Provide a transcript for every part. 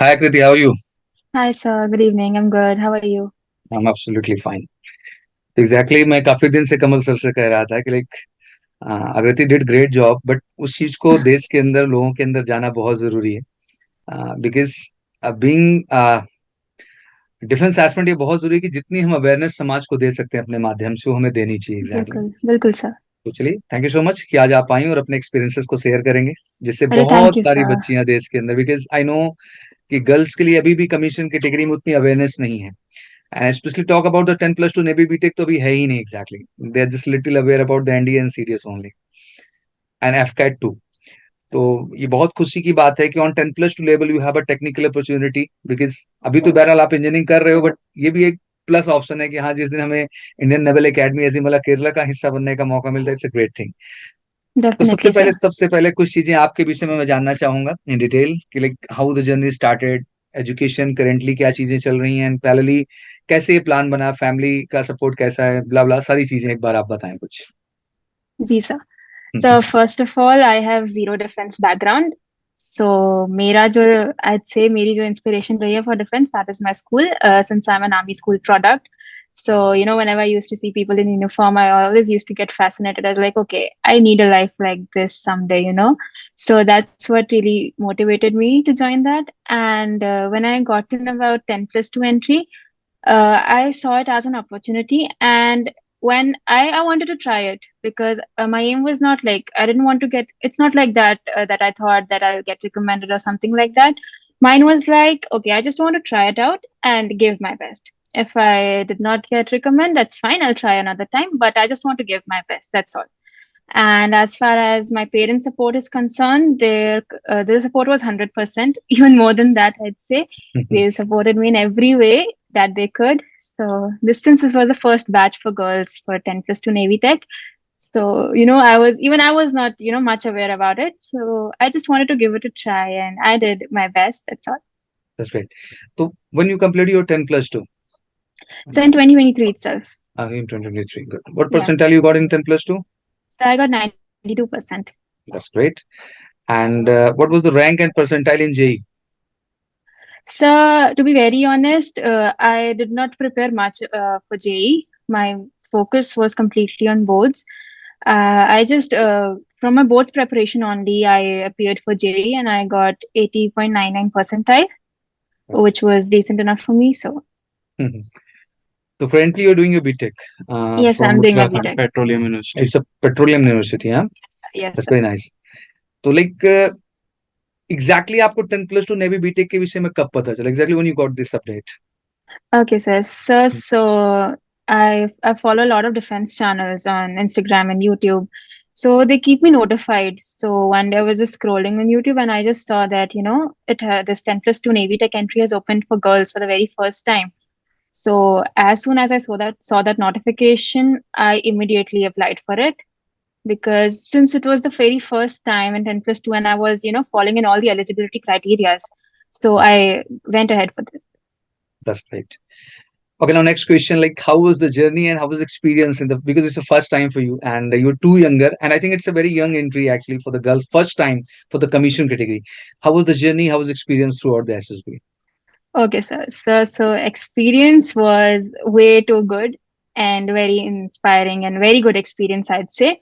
Hi, Kriti, how are you? Hi, sir. Good evening. I'm good. How are you? I'm absolutely fine. Exactly मैं काफी दिन से कमल sir से कह रहा था कि आकृति डिड ग्रेट जॉब, बट उस चीज को देश के अंदर लोगों के अंदर जाना बहुत जरूरी है। बिकॉज बीइंग डिफेंस एस्पिरेंट ये बहुत जरूरी है कि जितनी हम अवेयरनेस समाज को दे सकते हैं अपने माध्यम से वो हमें देनी चाहिए। एग्जैक्टली बिल्कुल, बिल्कुल सर। तो चलिए, थैंक यू सो मच कि आज आप आई और अपने एक्सपीरियंसेस को शेयर करेंगे, जिससे अरे थैंक बहुत यू सारी सर। बच्चियां देश के अंदर, बिकॉज आई नो कि गर्ल्स के लिए अभी भी कमीशन कैटेगरी में उतनी अवेयरनेस नहीं है। And especially talk about the 10 plus 2 Navy B.Tech तो अभी है ही नहीं exactly. They are just little aware about the NDA and CDS only and FCAT too. तो ये बहुत खुशी की बात है कि on 10 plus two level you have a technical opportunity, because अभी तो बहरहाल आप इंजीनियरिंग कर रहे हो, बट ये भी एक प्लस ऑप्शन है कि हाँ, जिस दिन हमें इंडियन नेवल एकेडमी ऐसी मतलब केरला का हिस्सा बनने का मौका मिलता है, इट्स अ ग्रेट थिंग। तो सबसे डेफिनेटली पहले सर। सबसे पहले कुछ चीजें आपके विषय में मैं जानना चाहूंगा इन डिटेल कि how the journey started, education currently क्या चीजें चल रही हैं, एंड पैरेलली कैसे ये प्लान बना, फैमिली का सपोर्ट कैसा है, ब्ला ब्ला सारी चीजें एक बार आप बताएं कुछ। जी sir. So first of all, I have zero defense background. So मेरा जो I'd say मेरी जो inspiration रही है for defense, that is my school. Since I'm an army school product, so whenever I used to see people in uniform, I always used to get fascinated. I was like, okay, I need a life like this someday. So that's what really motivated me to join that. And when I got to know about 10 plus 2 entry, I saw it as an opportunity, and when I wanted to try it because my aim was not like I didn't want to get. It's not like that that I thought that I'll get recommended or something like that. Mine was like, okay, I just want to try it out and give my best. If I did not get recommend, that's fine. I'll try another time, but I just want to give my best. That's all. And as far as my parents' support is concerned, their support was 100%, even more than that, I'd say. They supported me in every way that they could. So this was the first batch for girls for 10 plus 2 Navy Tech. So I was not much aware about it. So I just wanted to give it a try, and I did my best. That's all. That's great. So when you completed your 10 plus 2 So in 2023 itself, in 2023, good. What yeah. percentile you got in 10 plus 2? So I got 92%. That's great. And what was the rank and percentile in JE? So, to be very honest, I did not prepare much for JE. My focus was completely on boards. I just, from my boards preparation only, I appeared for JE and I got 80.99 percentile, which was decent enough for me. So, So currently you're doing your B.Tech yes, from I'm doing my Uttarakhand. B.Tech. Petroleum University. It's a petroleum university, huh? Yes, That's sir. very nice. तो exactly आपको 10 plus two navy BTech के विषय में कब पता चला, exactly when you got this update? Okay, sir. So I follow a lot of defense channels on Instagram and YouTube. So they keep me notified. So one day I was just scrolling on YouTube and I just saw that, this 10 plus 2 Navy Tech entry has opened for girls for the very first time. So as soon as I saw that notification, I immediately applied for it because since it was the very first time in 10 plus 2 and I was, falling in all the eligibility criterias. So I went ahead for this. That's right. Okay, now next question, how was the journey and how was the experience in the, because it's the first time for you and you're too younger, and I think it's a very young entry actually for the girls, first time for the commission category. How was the journey, how was the experience throughout the SSB? Okay, sir. So experience was way too good and very inspiring and very good experience, I'd say.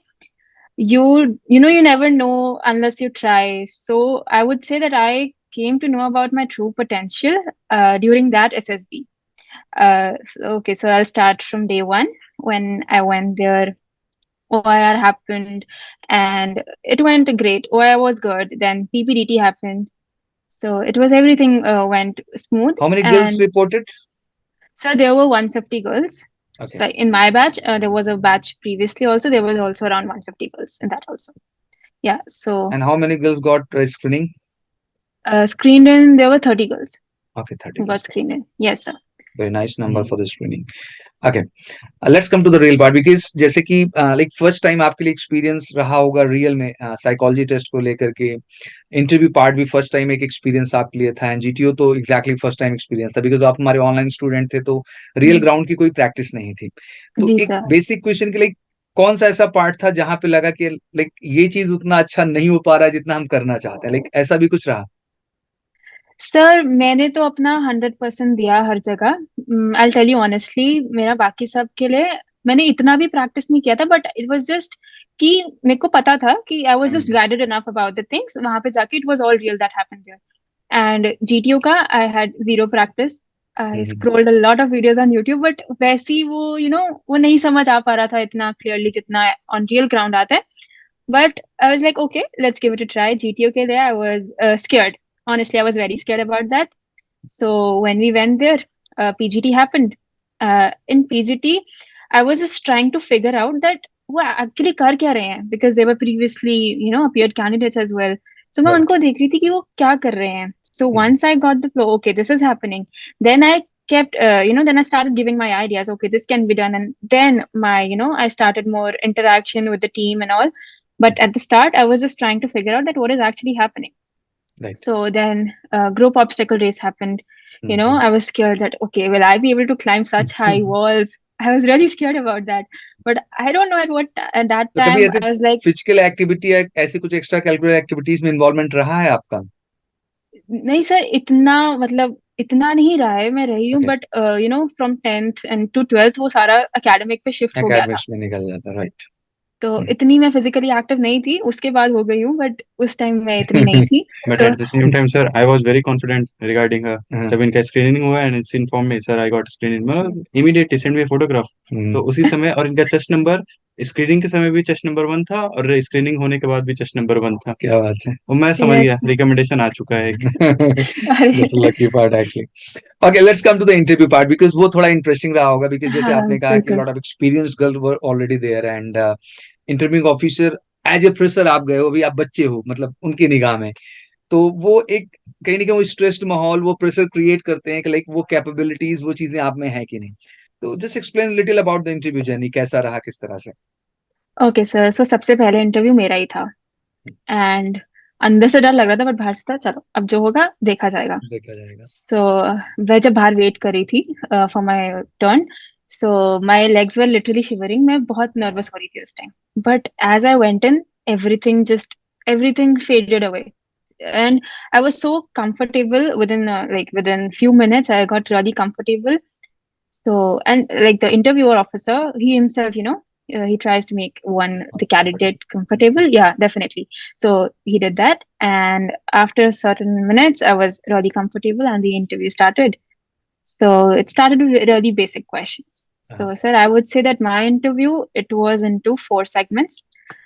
You never know unless you try. So I would say that I came to know about my true potential during that SSB. Okay, so I'll start from day one when I went there. OIR happened and it went great. OIR was good. Then PPDT happened. So it was everything went smooth. How many girls And reported? so there were 150 girls. Okay. So in my batch, there was a batch previously also. There was also around 150 girls in that also. Yeah. So And how many girls got screening? screened in, there were 30 girls Okay, 30 who got girls. screened in. Yes, sir. Very nice number for the screening. Okay, let's come to the real part, because जैसे कि first time आपके लिए experience रहा होगा real में psychology test को लेकर के, इंटरव्यू पार्ट भी फर्स्ट टाइम एक एक्सपीरियंस आपके लिए था, एंड जीटीओ तो एग्जैक्टली फर्स्ट टाइम एक्सपीरियंस था बिकॉज आप हमारे ऑनलाइन स्टूडेंट थे, तो रियल जी ग्राउंड की कोई प्रैक्टिस नहीं थी। तो जी एक सर। बेसिक क्वेश्चन के लिए, कौन सा ऐसा पार्ट था जहां पे लगा कि ये चीज उतना अच्छा नहीं हो पा रहा है जितना हम करना चाहते हैं, ऐसा भी कुछ रहा? सर मैंने तो अपना 100% दिया हर जगह। आई टेल यू ऑनेस्टली, मेरा बाकी सब के लिए मैंने इतना भी प्रैक्टिस नहीं किया था, बट इट वाज जस्ट कि मेरे को पता था कि I was just hmm guided enough about the things. वहां पे जाके it was all real that happened there. And GTO का I had zero practice. I hmm scrolled a lot of videos on YouTube, but वैसी वो वो नहीं समझ आ पा रहा था इतना क्लियरली जितना ऑन रियल ग्राउंड आता है। But I was like, okay, let's give it a try. GTO ke liye, I was scared. Honestly, I was very scared about that. So when we went there, PGT happened. In PGT, I was just trying to figure out that वो actually कर क्या रहे हैं, because they were previously, appeared candidates as well. So मैं right उनको देख रही थी कि वो क्या कर रहे हैं. So hmm once I got the flow, okay, this is happening. Then I kept, then I started giving my ideas. Okay, this can be done, and then I started more interaction with the team and all. But at the start, I was just trying to figure out that what is actually happening. right So then group obstacle race happened. Hmm I was scared that, okay, will I be able to climb such high walls? I was really scared about that. But I don't know at that तो कभी time, ऐसे I was like, physical activity या ऐसी कुछ extra curricular activities में involvement रहा है आपका? नहीं सर, इतना मतलब इतना नहीं रहा है, मैं रही हूँ, okay, but from 10th and to 12th वो सारा एकेडमिक पे शिफ्ट हो गया था। एकेडमिक्स में निकल जाता, राइट। तो इतनी मैं फिजिकली एक्टिव नहीं थी, उसके बाद हो गई हूँ, बट उस टाइम मैं इतनी नहीं थी। But so at the same time, sir, I was very confident regarding her. हाँ, जब इनका स्क्रीनिंग हुआ and it's inform me sir I got screening, मतलब इमीडिएटली सेंड मी फोटोग्राफ। तो उसी समय, और इनका चेस्ट नंबर स्क्रीनिंग के समय भी चेस्ट नंबर 1 था और स्क्रीनिंग होने के बाद भी चेस्ट नंबर 1 था। क्या बात है। और मैं समझ यस। गया रिकमेंडेशन आ चुका है एक। अरे That's the lucky part actually. Okay, let's come to the interview part because वो थोड़ा interesting रहा होगा because जैसे हाँ आपने कहा कि बिल्कुल। lot of experienced girls were already there and interviewing officer as a fresher आप गए हो, अभी आप बच्चे हो मतलब उनकी निगाह में, तो वो एक कहीं ना कहीं वो स्ट्रेस्ड माहौल वो प्रेशर क्रिएट करते हैं कि लाइक वो कैपेबिलिटीज वो चीजें आप में है कि नहीं। तो just explain little about the interview journey, कैसा रहा, किस तरह से? ओके सर, सो सबसे पहले इंटरव्यू मेरा ही था। एंड अंदर से डर लग रहा था, बट बाहर से था चलो अब जो होगा देखा जाएगा। देखा जाएगा। सो मैं जब बाहर वेट कर रही थी for my turn, so my legs were literally shivering. मैं बहुत नर्वस हो रही थी उस time, but as I went in, everything faded away, and I was so comfortable within few minutes. I got really comfortable. So, and like the interviewer officer, he himself, he tries to make the candidate comfortable. Yeah, definitely. So he did that. And after certain minutes, I was really comfortable and the interview started. So it started with really basic questions. हाँ, So, sir, I would say that my interview, it was into 4 segments.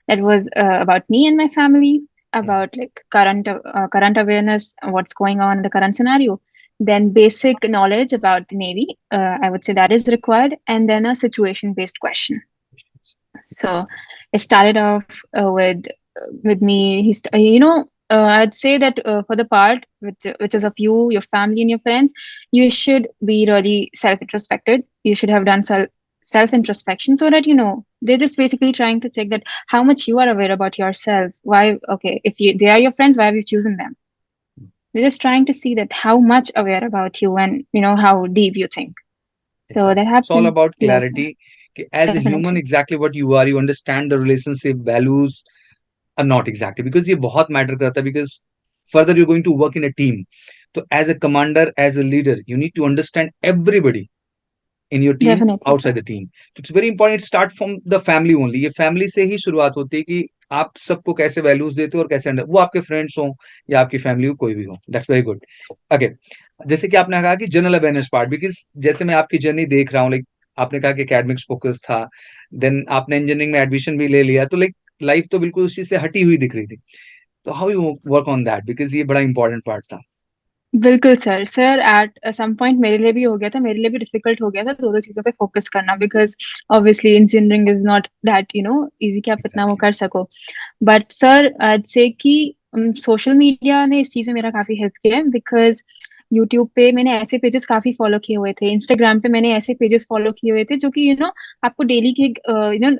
That was about me and my family, हाँ, about like current awareness, what's going on in the current scenario. Then basic knowledge about the Navy, I would say that is required, and then a situation-based question. So it started off with me. I'd say that for the part which is of you, your family, and your friends, you should be really self-introspected. You should have done self-introspection so that they're just basically trying to check that how much you are aware about yourself. Why? Okay, if they are your friends, why have you chosen them? They're just trying to see that how much aware about you and how deep you think. So that exactly. It's all happened. about Yes, clarity कि as a human definitely. exactly what you are, you understand the relationship values are not exactly because ये बहुत matter करता है because further you're going to work in a team. तो as a commander, as a leader, you need to understand everybody in your team, Definitely, outside sir. the team. So it's very important start from the family only. ये family से ही शुरुआत होती है कि आप सबको कैसे वैल्यूज देते हो और कैसे वो आपके फ्रेंड्स हो या आपकी फैमिली हो कोई भी हो। That's very good. ओके, जैसे कि आपने कहा कि जनरल अवेयरनेस पार्ट बिकॉज जैसे मैं आपकी जर्नी देख रहा हूँ लाइक आपने कहा कि एकेडमिक्स फोकस था, देन आपने इंजीनियरिंग में एडमिशन भी ले लिया, तो लाइक लाइफ तो बिल्कुल उसी से हटी हुई दिख रही थी। तो how you work on that because ये बड़ा इंपॉर्टेंट पार्ट था। बिल्कुल sir. Sir at some point मेरे लिए भी हो गया था, मेरे लिए भी डिफिकल्ट हो गया था दोनों चीजों पे फोकस करना, because obviously engineering is not that easy कि आप इतना वो एग्जैक्टली। कर सको। बट सर आई से कि सोशल मीडिया ने इस चीज में मेरा काफी हेल्प किया है, बिकॉज यूट्यूब पे मैंने ऐसे पेजेस काफी फॉलो किए हुए थे, इंस्टाग्राम पे मैंने ऐसे पेजेस फॉलो किए हुए थे जो कि आपको डेली के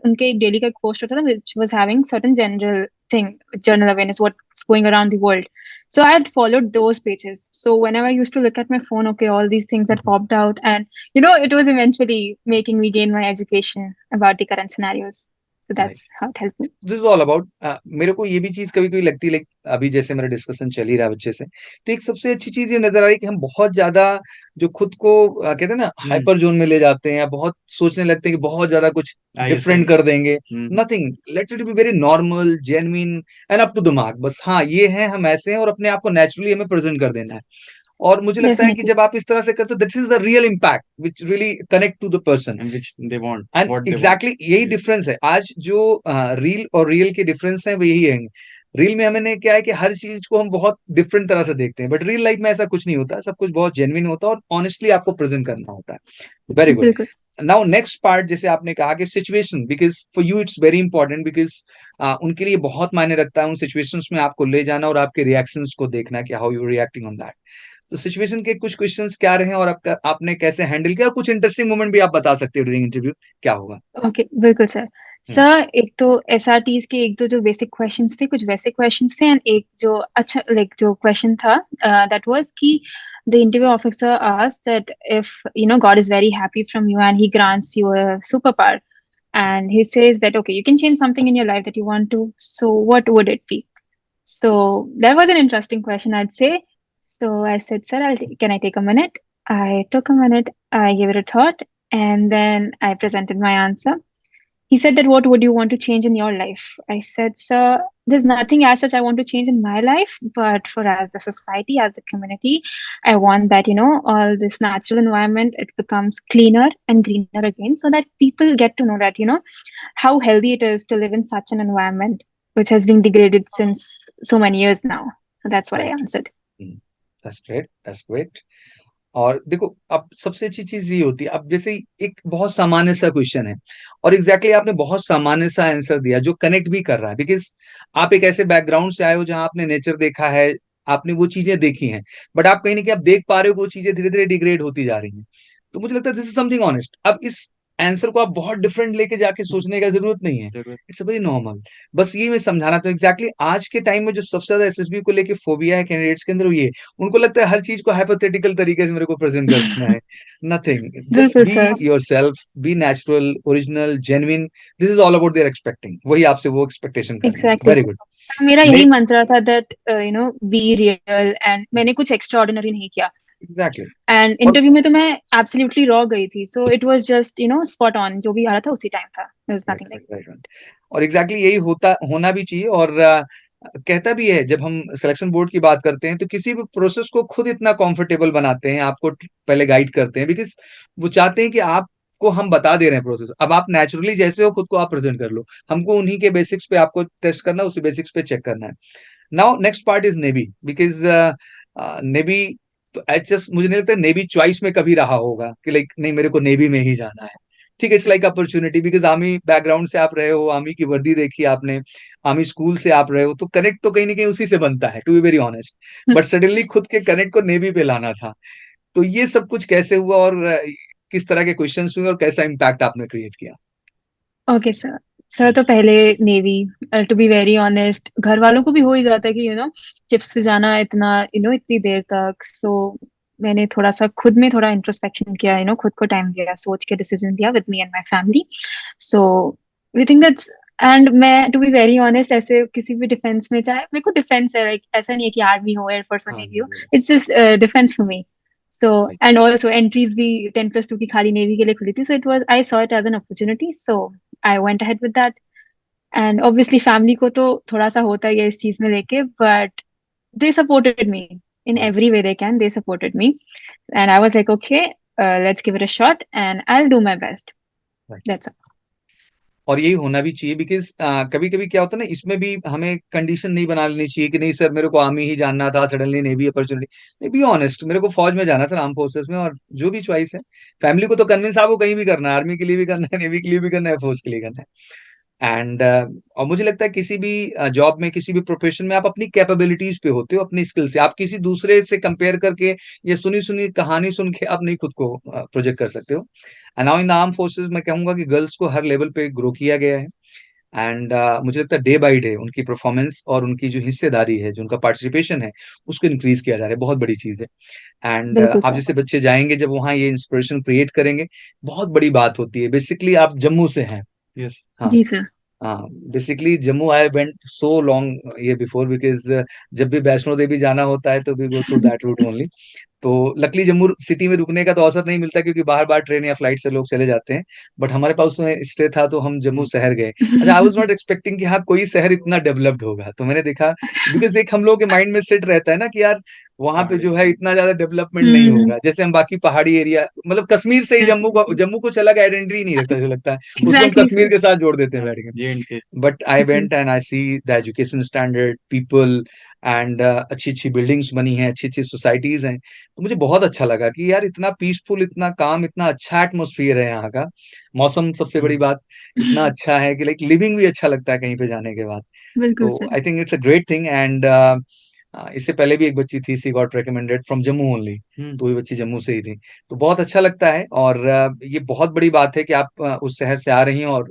उनके एक डेली का एक पोस्ट होता था which was having certain thing general awareness what's going around the world. So I had followed those pages. So whenever I used to look at my phone, okay, all these things that popped out, and it was eventually making me gain my education about the current scenarios. So that's how it helped me. This is all about मेरे को ये भी चीज कभी कभी लगती है, like अभी जैसे मेरा डिस्कशन चल ही रहा है बच्चे से, तो एक सबसे अच्छी चीज ये नजर आ रही है कि हम बहुत ज्यादा जो खुद को कहते हैं ना हाइपर जोन में ले जाते हैं, या बहुत सोचने लगते हैं कि बहुत ज्यादा कुछ डिफरेंट कर देंगे। Nothing, let it be very normal, genuine and up to the mark. बस हाँ, ये है, हम ऐसे हैं, और अपने आप को नेचुरली हमें प्रेजेंट कर देना है। और मुझे लगता है कि Definitely. जब आप इस तरह से करते हो, that is the real impact which really connect to the person and which they want, and what they want. Exactly यही डिफरेंस है। आज जो रील और रियल के डिफरेंस है वो यही है। रील में हमने क्या है कि हर चीज को हम बहुत डिफरेंट तरह से देखते हैं, बट रियल लाइफ में ऐसा कुछ नहीं होता, सब कुछ बहुत जेन्युइन होता है और ऑनेस्टली आपको प्रेजेंट करना होता है। Very good. बिल्कुल। नाउ नेक्स्ट पार्ट, जैसे आपने कहा कि situation, because for you it's very important, because उनके लिए बहुत मायने रखता है उन सिचुएशंस में आपको ले जाना और आपके रिएक्शंस को देखना कि how you reacting on that. तो सिचुएशन के कुछ क्वेश्चंस क्या रहे और आपने कैसे हैंडल किया, और कुछ इंटरेस्टिंग मोमेंट भी आप बता सकते हो ड्यूरिंग इंटरव्यू, क्या होगा? ओके, बिल्कुल सर। सर, एक तो एसआरटीज के एक दो जो बेसिक क्वेश्चंस थे, कुछ वैसे क्वेश्चंस थे, एंड एक जो अच्छा लाइक जो क्वेश्चन था दैट वाज कि the interview officer asked that if God is very happy from you and he grants you a super power, and he says that okay, you can change something in your life that you want to, so what would it be? So that was an interesting question, I'd say. So I said, sir, can I take a minute? I took a minute, I gave it a thought, and then I presented my answer. He said that what would you want to change in your life? I said, sir, there's nothing as such I want to change in my life, but for as the society, as the community, I want that, all this natural environment, it becomes cleaner and greener again, so that people get to know that, how healthy it is to live in such an environment, which has been degraded since so many years now. So that's what I answered. That's great. That's great. और देखो, अब सबसे अच्छी चीज ये होती है, अब जैसे एक बहुत सामान्य सा क्वेश्चन है और एग्जैक्टली आपने बहुत सामान्य सा आंसर दिया जो कनेक्ट भी कर रहा है, बिकॉज आप एक ऐसे बैकग्राउंड से आए हो जहां आपने नेचर देखा है, आपने वो चीजें देखी हैं, बट आप कहीं ना कहीं आप देख पा रहे हो कि वो चीजें धीरे धीरे डिग्रेड होती जा रही हैं। तो मुझे लगता है दिस इज समथिंग ऑनेस्ट। अब इस आंसर को आप बहुत डिफरेंट लेके जाके सोचने का जरूरत नहीं है, इट्स वेरी नॉर्मल। बस ये मैं समझाना तो एग्जैक्टली आज के टाइम में जो सबसे ज्यादा एसएसबी को लेके फोबिया है कैंडिडेट्स के अंदर, वो ये उनको लगता है हर चीज को हाइपोथेटिकल तरीके से मेरे को प्रेजेंट करना है। नथिंग, जस्ट बिल्कुल be sir. Yourself, be natural, original, genuine. This is all about their expecting, वही आपसे वो एक्सपेक्टेशन कर रहे हैं। Exactly very sir. गुड। मेरा यही मंत्र था दैट बी रियल, एंड मैंने कुछ एक्स्ट्रा ऑर्डिनरी नहीं किया। एग्जैक्टली। एंड इंटरव्यू में तो मैं एब्सोल्युटली रॉ गई थी, so it was just spot on, जो भी आ रहा था उसी टाइम था, देयर वाज नथिंग लाइक। और एग्जैक्टली यही होना भी चाहिए। और कहता भी है, जब हम सिलेक्शन बोर्ड की बात करते हैं तो किसी भी प्रोसेस को खुद इतना कंफर्टेबल बनाते हैं, आपको पहले गाइड करते हैं, बिकॉज वो चाहते हैं कि आपको हम बता दे रहे हैं प्रोसेस, अब आप नेचुरली जैसे हो खुद को आप प्रेजेंट कर लो, हमको उन्हीं के बेसिक्स पे आपको टेस्ट करना है, उसी बेसिक्स पे चेक करना है। Now next part is navy, because navy तो एच मुझे नहीं लगता नेवी चॉइस में कभी रहा होगा कि लाइक नहीं मेरे को नेवी में ही जाना है। ठीक है, it's like opportunity, because army background से आप रहे हो, आर्मी की वर्दी देखी आपने, आर्मी स्कूल से आप रहे हो, तो कनेक्ट तो कहीं ना कहीं उसी से बनता है, to be very honest. But suddenly खुद के कनेक्ट को नेवी पे लाना था, तो ये सब कुछ कैसे हुआ और किस तरह के क्वेश्चंस हुए और कैसा इम्पैक्ट आपने क्रिएट किया? Okay sir. सर तो पहले navy, to be very honest, घर वालों को भी हो ही जाता है कि चिप्स पे जाना इतना इतनी देर तक। सो मैंने थोड़ा सा खुद में थोड़ा इंट्रोस्पेक्शन किया, खुद को टाइम दिया, सोच के डिसीजन लिया with me and my family. So we think that's, and मैं टू बी वेरी ऑनेस्ट, ऐसे किसी भी डिफेंस में, चाहे मेरे को डिफेंस है, लाइक ऐसा नहीं है कि आर्मी हो, एयरफोर्स हो, नेवी हो, it's just defence for me. So, and also entries भी 10+2 की खाली नेवी के लिए खुली थी, so I saw it as an opportunity, so I went ahead with that. And obviously family को तो थोड़ा सा होता है इस चीज में लेके, but they supported me in every way they can. They supported me, and I was like, okay, let's give it a shot, and I'll do my best. That's all. और यही होना भी चाहिए, बिकॉज कभी कभी क्या होता है ना, इसमें भी हमें कंडीशन नहीं बना लेनी चाहिए कि नहीं सर मेरे को आर्मी ही जानना था, सडनली नेवी अपॉर्चुनिटी। नहीं, बी ऑनेस्ट, मेरे को फौज में जाना सर, आर्म फोर्सेस में, और जो भी चॉइस है, फैमिली को तो कन्विंस आपको कहीं भी करना है, आर्मी के लिए भी करना है, नेवी के लिए भी करना है, फौज के लिए करना है। एंड और मुझे लगता है किसी भी जॉब में, किसी भी प्रोफेशन में आप अपनी कैपेबिलिटीज पे होते हो, अपनी स्किल से। आप किसी दूसरे से कंपेयर करके या सुनी सुनी कहानी सुन के आप नहीं खुद को प्रोजेक्ट कर सकते हो। And now in the arm forces मैं कहूंगा कि गर्ल्स को हर लेवल पे ग्रो किया गया है। एंड मुझे लगता है डे बाई डे उनकी परफॉर्मेंस और उनकी जो हिस्सेदारी है, जो उनका पार्टिसिपेशन है, उसको इंक्रीज किया जा रहा है, बहुत बड़ी चीज है। एंड बिल्कुल आप सर। जैसे बच्चे जाएंगे जब वहाँ, ये इंस्पिरेशन क्रिएट करेंगे, बहुत बड़ी बात होती है। बेसिकली आप जम्मू से हैं? Yes. हाँ, जी सर। हाँ, basically Jammu I went so long year before because जब भी वैष्णो देवी जाना होता है तो we go through that route only. तो लकली जम्मू सिटी में रुकने का तो अवसर नहीं मिलता क्योंकि बाहर बाहर ट्रेन या फ्लाइट से लोग चले जाते हैं, बट हमारे पास उसमें स्टे था तो हम जम्मू शहर गए। अच्छा, आई वाज नॉट एक्सपेक्टिंग कि हाँ कोई शहर इतना डेवलप्ड होगा, तो मैंने देखा बिकॉज एक हम लोग के माइंड में सेट रहता है ना कि यार वहां पे जो है इतना ज्यादा डेवलपमेंट नहीं हम्म। होगा, जैसे हम बाकी पहाड़ी एरिया मतलब कश्मीर से ही जम्मू कुछ अलग आइडेंटिटी नहीं रखता, जो लगता है उसको हम एग्जैक्टली कश्मीर सर। के साथ जोड़ देते हैं बैठ के। J&K। बट आई जी। Went and I see the education standard people and अच्छी अच्छी बिल्डिंग्स बनी हैं, अच्छी अच्छी सोसाइटीज हैं, तो मुझे बहुत अच्छा लगा कि यार इतना पीसफुल, इतना काम, इतना अच्छा एटमोसफियर है यहाँ का। मौसम सबसे बड़ी बात इतना अच्छा है कि लाइक लिविंग भी अच्छा लगता है कहीं पे जाने के बाद। बिल्कुल तो sir. I think it's a great thing and इससे पहले भी एक बच्ची थी, she got recommended from Jammu only, तो ये बच्ची जम्मू से ही थी। तो बहुत अच्छा लगता है और ये बहुत बड़ी बात है कि आप उस शहर से आ रही हैं और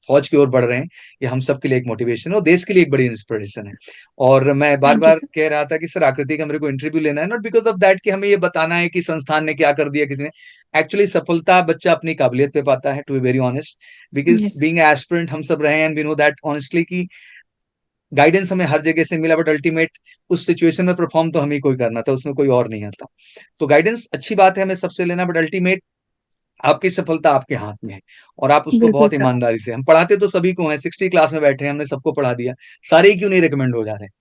फौज की ओर बढ़ रहे हैं। ये हम सब के लिए एक मोटिवेशन है और देश के लिए एक बड़ी इंस्पिरेशन है। और मैं बार थैंक यू बार सर। कह रहा था कि सर आकृति का मेरे को इंटरव्यू लेना है, नॉट बिकॉज ऑफ दैट कि हमें ये बताना है कि संस्थान ने क्या कर दिया किसी ने। एक्चुअली सफलता बच्चा अपनी काबिलियत पे पाता है, to be very honest, because yes. Being aspirant हम सब रहे हैं and we know that honestly कि गाइडेंस हमें हर जगह से मिला, बट अल्टीमेट उस सिचुएशन में परफॉर्म तो हमें कोई करना था, उसमें कोई और नहीं आता। तो गाइडेंस अच्छी बात है हमें सबसे लेना, बट अल्टीमेट आपकी सफलता आपके हाथ में है और आप उसको बिल्कुल बहुत सर। ईमानदारी से, हम पढ़ाते तो सभी को हैं, 60 क्लास में बैठे हैं, हमने सबको पढ़ा दिया, सारे ही क्यों नहीं रिकमेंड हो जा रहे हैं?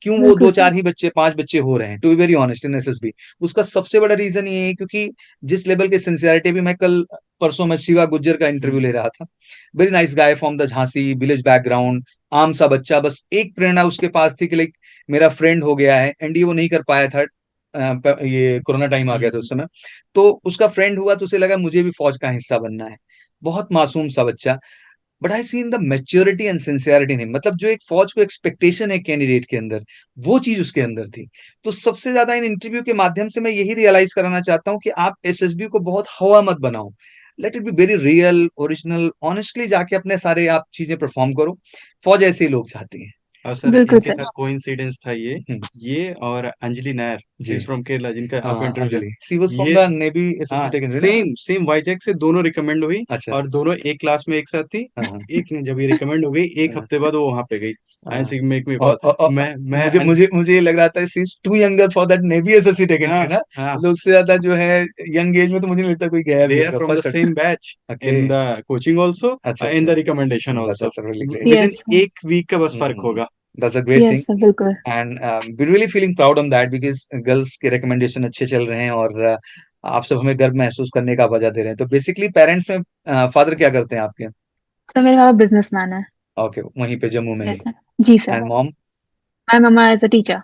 क्यों वो बिल्कुल दो सर। चार ही बच्चे, पांच बच्चे हो रहे हैं, to be very honest, in SSB? उसका सबसे बड़ा रीजन ये है क्योंकि जिस लेवल की सिंसियरिटी भी, मैं कल परसों में शिवा गुज्जर का इंटरव्यू ले रहा था, very nice guy from the Jhansi village background, आम सा बच्चा, बस एक प्रेरणा उसके पास थी कि लाइक मेरा फ्रेंड हो गया है, एनडीए वो नहीं कर पाया था, ये कोरोना टाइम आ गया था उस समय, तो उसका फ्रेंड हुआ तो उसे लगा मुझे भी फौज का हिस्सा बनना है। बहुत मासूम सा बच्चा, but I seen the maturity and sincerity नहीं, मतलब जो एक फौज को एक्सपेक्टेशन है कैंडिडेट के अंदर, वो चीज उसके अंदर थी। तो सबसे ज्यादा इन इंटरव्यू के माध्यम से मैं यही रियलाइज कराना चाहता हूँ कि आप एसएसबी को बहुत हवा मत बनाओ, late it be very real original, honestly जाके अपने सारे आप चीजें परफॉर्म करो, फौज ऐसे ही लोग चाहती है। और सर बिल्कुल इनके सर। साथ कोइंसिडेंस था हम्म, ये और अंजलि नायर, शी जी इज फ्रॉम केरला, जिनका आपको हाँ, इंटरव्यू लिया। अंजलि सी वॉज फ्रॉम ये द नेवी एसएसबी हाँ, टेक ना। सेम सेम वाईजैक से दोनों रिकमेंड हुई, अच्छा। और दोनों एक क्लास में एक साथ थी। हाँ हाँ एक ने जब ये रिकमेंड हो गई, एक हाँ हफ्ते बाद वो वहां पे गई, एंड हाँ। शी मेक मी और, कॉल। और, और मैं मुझे मुझे मुझे ये लग रहा था she is too younger for that navy SSC tech हाँ एंट्री ना, हाँ, मतलब उससे ज्यादा जो है यंग एज में तो मुझे नहीं लगता कोई गया भी they are होगा from the first. same batch okay. in the coaching also, अच्छा in अच्छा। the recommendation also, that's really great. within yes sir. एक वीक का बस फर्क होगा। That's a great thing yes sir बिल्कुल। And we really feeling proud on that because girls के recommendation अच्छे चल रहे हैं और आप सब हमें गर्व महसूस करने का वजह दे रहे हैं। तो बेसिकली पेरेंट्स में फादर क्या करते हैं आपके? तो मेरे पापा बिजनेसमैन है। ओके, वहीं पे जम्मू में ही। Yes sir. जी sir. And mom? My mama as a teacher.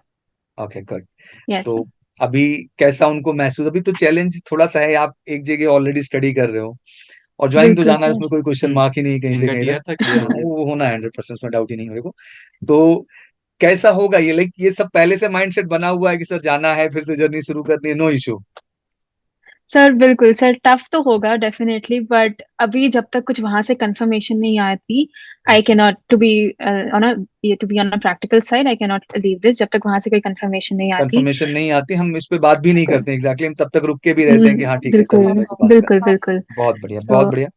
Okay good. Yes तो सर। अभी कैसा उनको महसूस, अभी तो चैलेंज थोड़ा सा है, आप एक जगह ऑलरेडी स्टडी कर रहे हो और ज्वाइन तो बिल्कुल जाना है, सर। उसमें कोई क्वेश्चन हम्म, मार्क ही नहीं कहीं से इनका कहीं तक। टीआर था, क्लियर हो गया। वो होना है 100%, उसमें डाउट ही नहीं है मेरे को। तो कैसा होगा ये, लाइक ये सब पहले से माइंडसेट बना हुआ है कि सर जाना है फिर से जर्नी शुरू करनी है, नो इशू? सर बिल्कुल सर, टफ तो होगा डेफिनेटली, बट अभी जब तक कुछ वहां से कंफर्मेशन नहीं आती, I can not to be on a to be on a practical side, I can not leave this जब तक वहां से कोई कंफर्मेशन नहीं आती। कंफर्मेशन नहीं आती, हम इस पे बात भी नहीं करते एग्जैक्टली, हम तब तक रुक के भी रहते हैं कि हाँ ठीक है बिल्कुल चलो आगे की बात बिल्कुल करते बिल्कुल। हैं। बहुत बढ़िया, सो बहुत बढ़िया।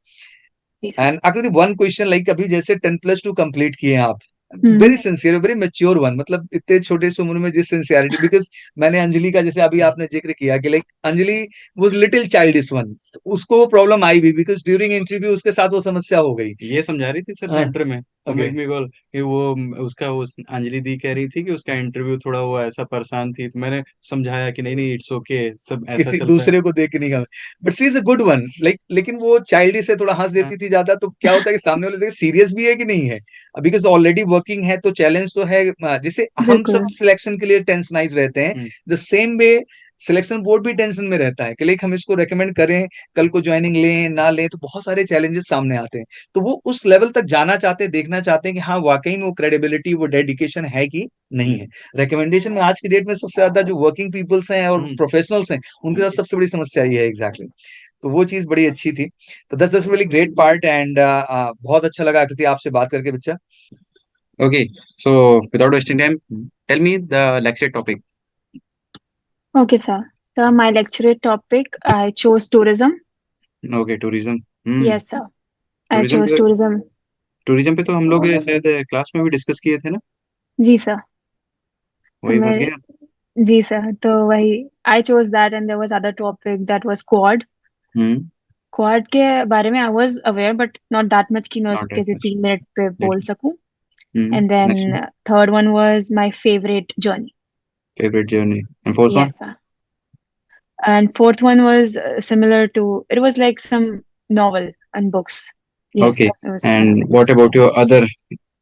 जी sir. And Aakriti one question, like अभी जैसे 10+2 कंप्लीट किए हैं आप, हम्म। Very sincere, very mature one, मतलब इतने छोटे से उम्र में जिस सिंसियरिटी, बिकॉज मैंने अंजलि का जैसे अभी आपने जिक्र किया कि like Anjali was little childish one, उसको वो प्रॉब्लम आई भी बिकॉज ड्यूरिंग इंटरव्यू उसके साथ वो समस्या हो गई। ये समझा रही थी सर हाँ। सेंटर में, तो ओके। मेक मी कॉल कि वो उसका उस अंजलि दी कह रही थी कि उसका इंटरव्यू थोड़ा वो ऐसा परेशान थी, तो मैंने समझाया कि नहीं नहीं, इट्स ओके, सब ऐसा किसी चलता है। दूसरे को देख के नहीं, but she is a good one, like लेकिन वो चाइल्ड से थोड़ा हंस हाँ, देती थी ज्यादा, तो क्या होता है कि सामने वाले देखे सीरियस भी है कि नहीं है, बिकॉज ऑलरेडी वर्किंग है तो चैलेंज तो है। जैसे हम सब बिल्कुल सिलेक्शन के लिए टेंशनाइज रहते हैं, the same way selection board भी टेंशन में रहता है कि लाइक हम इसको रेकमेंड करें, कल को ज्वाइनिंग लें ना लें, तो बहुत सारे चैलेंजेस सामने आते हैं। तो वो उस लेवल तक जाना चाहते हैं, देखना चाहते हैं कि हाँ वाकई में वो क्रेडिबिलिटी, वो डेडिकेशन है कि नहीं है। रिकमेंडेशन में आज की डेट में सबसे ज्यादा जो वर्किंग पीपल्स हैं और प्रोफेशनल्स हैं, उनके साथ सबसे बड़ी समस्या ये है एग्जैक्टली। तो वो चीज बड़ी अच्छी थी। तो that's really great part and बहुत अच्छा लगा आकृति आपसे बात करके बच्चा। okay, so without wasting time, tell me the lecture topic. Okay sir. So my lecture topic, I chose tourism. Okay, tourism. Yes sir, I Tourism chose के tourism. Tourism पे तो हम लोग शायद क्लास में भी डिस्कस किए थे ना, जी सर। तो वही फंस मेरे गया। जी सर, तो वही I chose that and there was other topic that was Quad. Hmm. Quad के बारे में I was aware but not that much कि मैं नॉट दैट उसके मच। 3 मिनट पे बोल सकूं। Hmm. And next one. Then third one was my favourite journey. Favourite journey and fourth one. Yes sir. And fourth one was similar to, it was like some novel and books. Yes, okay. it was novel and and what books. About your other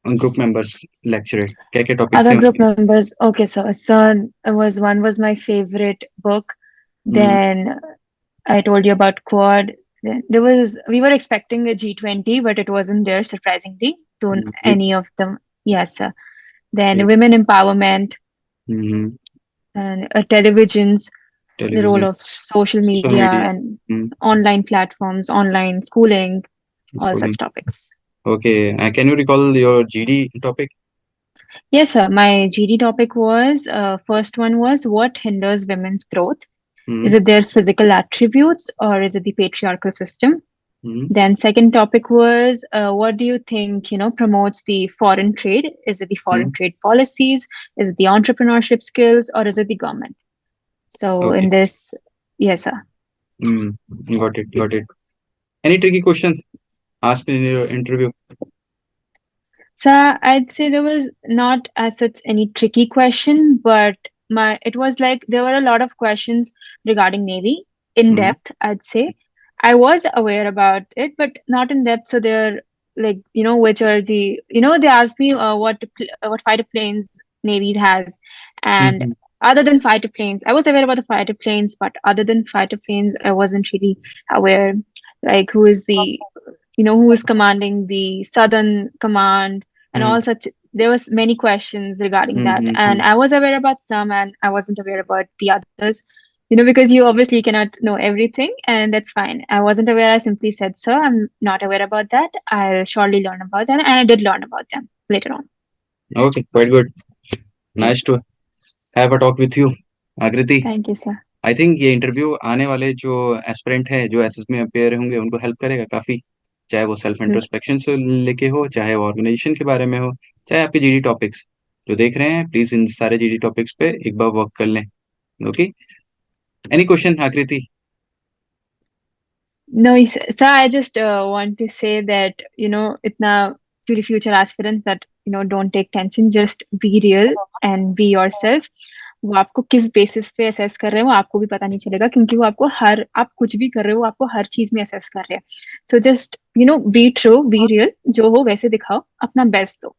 group members lecturer, क्या क्या topic थे Other group उनके? members, okay, so it was one was my favorite book. Hmm. Then I told you about quad. Then there was, we were expecting a G20, but it wasn't there surprisingly to great. any of them. Yes, sir. Then women empowerment hmm. and televisions, the role television. of social social media media. and online platforms, online schooling, all schooling. such topics. Okay. Can you recall your GD topic? Yes, sir. My GD topic was first one was what hinders women's growth? Is hmm. it their physical attributes or is it the patriarchal system? Hmm. Then second topic was what do you think, promotes the foreign trade? Is it the foreign hmm. trade policies? Is it the entrepreneurship skills or is it the government? So okay. in this, yes, sir. Got it, got it. Any tricky question asked in your interview? So I'd say there was not as such any tricky question, but it was like there were a lot of questions regarding Navy in hmm. depth, I'd say. I was aware about it, but not in depth. So they're like, which are the, they asked me what fighter planes Navy has. And hmm. other than fighter planes, I was aware about the fighter planes, but other than fighter planes, I wasn't really aware. Like who is commanding the Southern Command and hmm. all such. There was many questions regarding that, and hmm. I was aware about some, and I wasn't aware about the others. Because you obviously cannot know everything, and that's fine. I wasn't aware. I simply said, "Sir, I'm not aware about that. I'll surely learn about that," and I did learn about them later on. Okay, quite good. Yes, nice sir. To have a talk with you, Akriti. Thank you, sir. I think ये interview आने वाले जो aspirant हैं, जो SS में appear होंगे, उनको help करेगा काफी। चाहे वो सेल्फ Mm. इंट्रोस्पेक्शन से लेके हो, चाहे वो ऑर्गेनाइजेशन के बारे में हो, चाहे आपके जीडी टॉपिक्स जो देख रहे हैं, प्लीज इन सारे जीडी टॉपिक्स पे एक बार वर्क कर लें। ओके। एनी क्वेश्चन आकृति? No, sir, I just want to say that, itna to the future aspirants that, don't take tension, just be real and be yourself. वो आपको किस बेसिस पे असेस कर रहे हैं वो आपको भी पता नहीं चलेगा, क्योंकि वो आपको आप कुछ भी कर रहे हो वो आपको हर चीज में असेस कर रहे हैं. So just be true, be real, जो हो वैसे दिखाओ, अपना बेस्ट दो.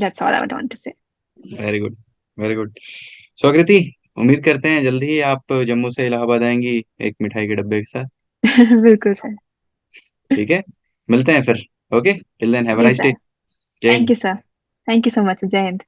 That's all I would want to say. Very good, very good. So Aakriti, उम्मीद करते हैं जल्दी ही आप जम्मू से इलाहाबाद आएंगी एक मिठाई के डब्बे के साथ। बिल्कुल सर. ठीक है, मिलते हैं फिर। Okay, till then have a जी नाइस डे। सर. जय थैंक हिंद। You sir. Thank you so much. जय हिंद.